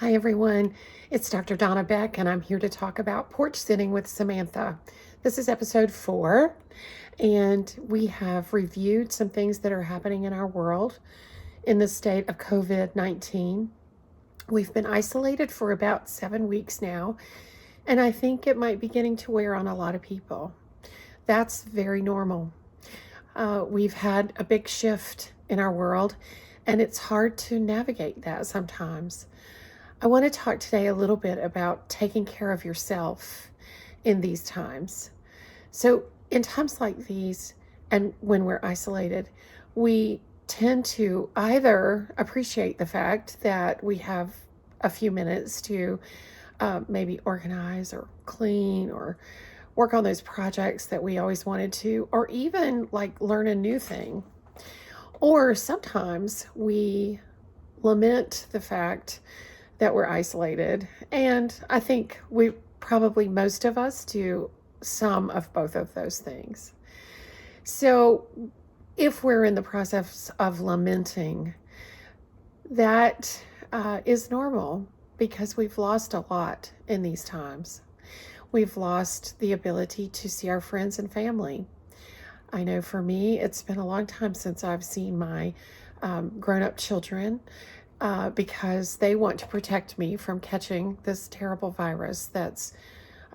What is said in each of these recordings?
Hi everyone, it's Dr. Donna Beck and I'm here to talk about Porch Sitting with Samantha. This is episode 4 and we have reviewed some things that are happening in our world in the state of COVID-19. We've been isolated for about 7 weeks now and I think it might be getting to wear on a lot of people. That's very normal. We've had a big shift in our world and it's hard to navigate that sometimes. I want to talk today a little bit about taking care of yourself in these times. So, in times like these, and when we're isolated, we tend to either appreciate the fact that we have a few minutes to maybe organize or clean or work on those projects that we always wanted to, or even like learn a new thing. Or sometimes we lament the fact that we're isolated. And I think most of us do some of both of those things. So if we're in the process of lamenting, that is normal because we've lost a lot in these times. We've lost the ability to see our friends and family. I know for me, it's been a long time since I've seen my grown-up children. Because they want to protect me from catching this terrible virus that's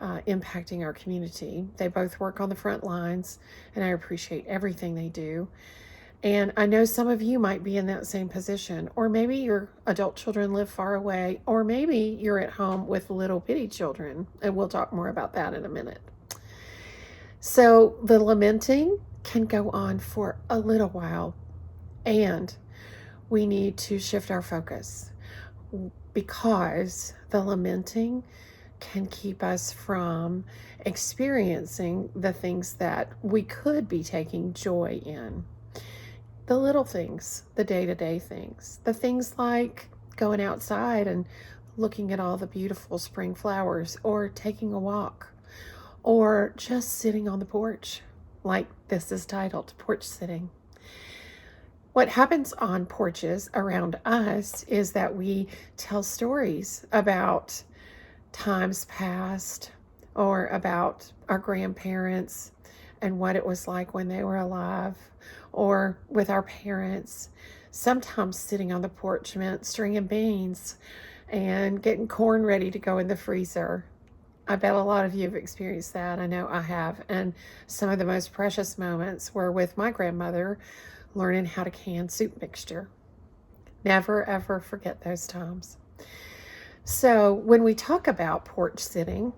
impacting our community. They both work on the front lines, and I appreciate everything they do. And I know some of you might be in that same position, or maybe your adult children live far away, or maybe you're at home with little bitty children, and we'll talk more about that in a minute. So the lamenting can go on for a little while, and we need to shift our focus because the lamenting can keep us from experiencing the things that we could be taking joy in. The little things, the day-to-day things, the things like going outside and looking at all the beautiful spring flowers, or taking a walk, or just sitting on the porch, like this is titled Porch Sitting. What happens on porches around us is that we tell stories about times past or about our grandparents and what it was like when they were alive, or with our parents. Sometimes sitting on the porch meant stringing beans and getting corn ready to go in the freezer. I bet a lot of you have experienced that. I know I have. And some of the most precious moments were with my grandmother learning how to can soup mixture. Never, ever forget those times. So when we talk about porch sitting,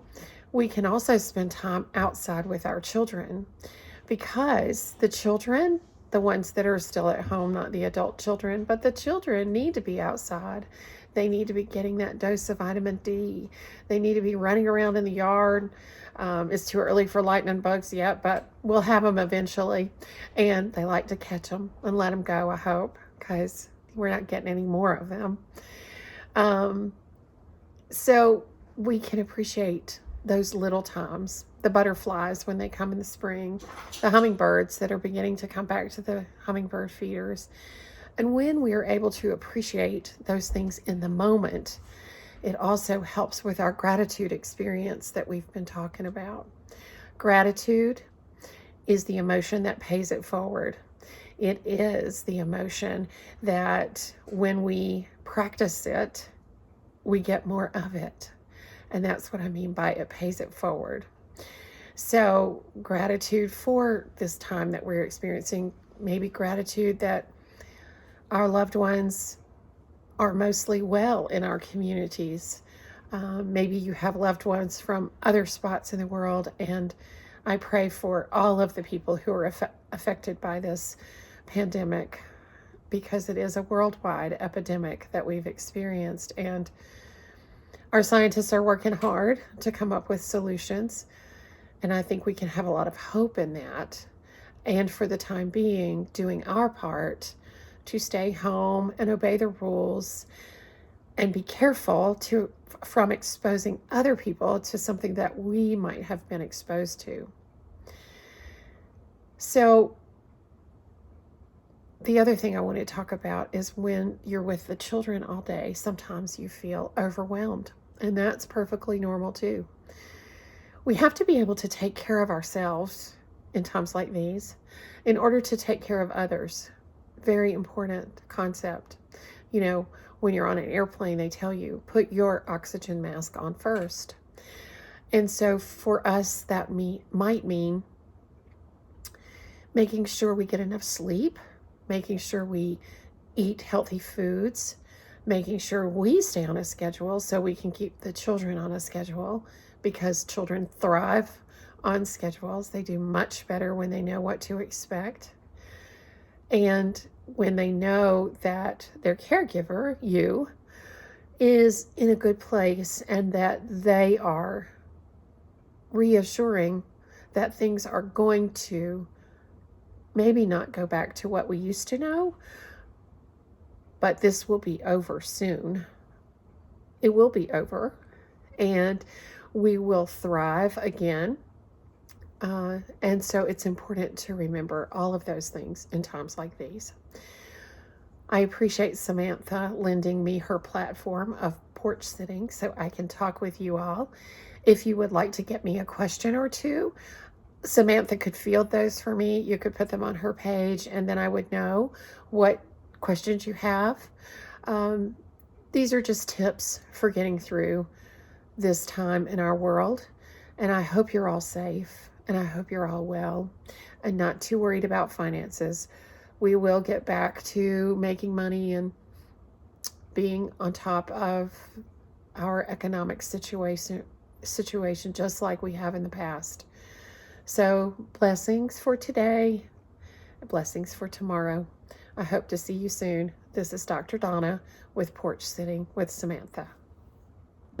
we can also spend time outside with our children, because the children, the ones that are still at home, not the adult children, but the children need to be outside. They need to be getting that dose of vitamin D. They need to be running around in the yard. It's too early for lightning bugs yet, but we'll have them eventually. And they like to catch them and let them go, I hope, because we're not getting any more of them. So we can appreciate those little times, the butterflies when they come in the spring, the hummingbirds that are beginning to come back to the hummingbird feeders. And when we are able to appreciate those things in the moment, it also helps with our gratitude experience that we've been talking about. Gratitude is the emotion that pays it forward. It is the emotion that when we practice it, we get more of it. And that's what I mean by it pays it forward. So gratitude for this time that we're experiencing, maybe gratitude that our loved ones are mostly well in our communities. Maybe you have loved ones from other spots in the world, and I pray for all of the people who are affected by this pandemic, because it is a worldwide epidemic that we've experienced, and our scientists are working hard to come up with solutions, and I think we can have a lot of hope in that. And for the time being, doing our part to stay home and obey the rules and be careful from exposing other people to something that we might have been exposed to. So The other thing I want to talk about is when you're with the children all day, sometimes you feel overwhelmed, and that's perfectly normal too. We have to be able to take care of ourselves in times like these in order to take care of others. Very important concept. You know, when you're on an airplane, they tell you, put your oxygen mask on first. And so for us, that might mean making sure we get enough sleep, making sure we eat healthy foods, making sure we stay on a schedule so we can keep the children on a schedule, because children thrive on schedules. They do much better when they know what to expect. And when they know that their caregiver, you, is in a good place and that they are reassuring that things are going to maybe not go back to what we used to know, but this will be over soon. It will be over, and we will thrive again. And so it's important to remember all of those things in times like these. I appreciate Samantha lending me her platform of Porch Sitting so I can talk with you all. If you would like to get me a question or two, Samantha could field those for me. You could put them on her page, and then I would know what questions you have. These are just tips for getting through this time in our world, and I hope you're all safe, and I hope you're all well, and not too worried about finances. We will get back to making money and being on top of our economic situation just like we have in the past. So blessings for today, blessings for tomorrow. I hope to see you soon. This is Dr. Donna with Porch Sitting with Samantha.